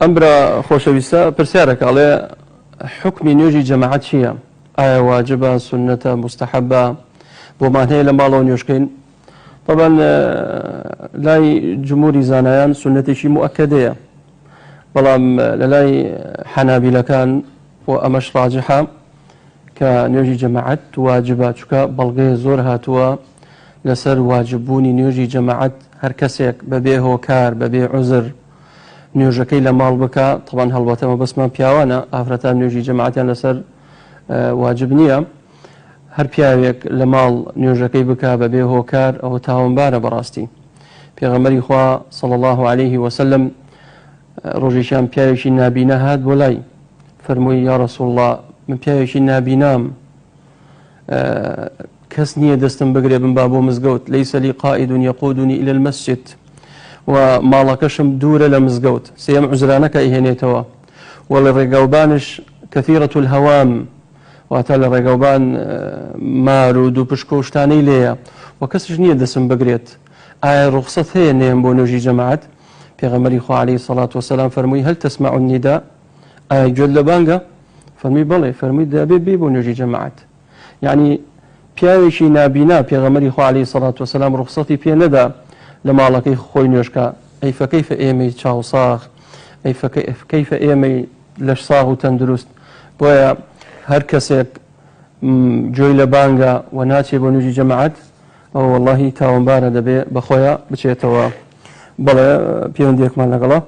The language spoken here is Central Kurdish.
أمبرا خوشويستا برسيارك على حكم نيوجي جماعات شيا آية واجبة سنة مستحبة وما هي لما الله نيوشكين طبعا لاي جمهور زانيان سنة شي مؤكدة بلام للاي حنابلة كان وأمش راجحة كنيوجي جماعات واجبات شكا بلغي زور هاتوا لسر واجبوني نيوجي جماعات هر كسيك ببيه هوكار ببيه عذر نيوجكي لمال بكا طبعا هلبته ما بس ما بياوانا افرتان نيوجي جماعتان لسر واجب نية هر بياويك لمال نيوجكي بكا ببيه هوكار او تاونبار براستي پیغمبری خوا صلى الله عليه وسلم روجيشان بياوشي نابينا هاد ولاي فرموي يا رسول الله من بياوشي نابينام كسنية دستن بقري بن بابو مزقوت ليس لي قائد يقودني إلى المسجد ومالكشم دورة لمزقوت سيم عزرانك إهنيتوا وللرقوبانش كثيرة الهوام واتال الرقوبان مارو دو بشكوشتاني ليا وكسش نية دستن بقريت آية رخصة هي نيم بونوجي جماعت پیغمبری خو عليه الصلاة والسلام فرمي هل تسمع النداء آية جل بانجا فرمي بلي فرمي دابي بونوجي جماعت يعني پیاوێکی نابینا پێغەمبەری خوا عەلەیهی سەڵات وسەلام ڕوخسەتی پێ نەدا لە ماڵەکەی خۆی نوێژکە ئەی فەکەیفە ئێمەی چاوساغ ئەی فەکەیفە ئێمەی لەش ساغ و تەندروست بۆیە هەر کەسێک گوێی لە بانگە و ناچێ بۆ نوێژی جەماعەت ئەوە وەڵڵاهی تاوانبارە دەبێ بەخۆیە بچێتەوە بەڵێ پەیوەندیەکمان لەگەڵە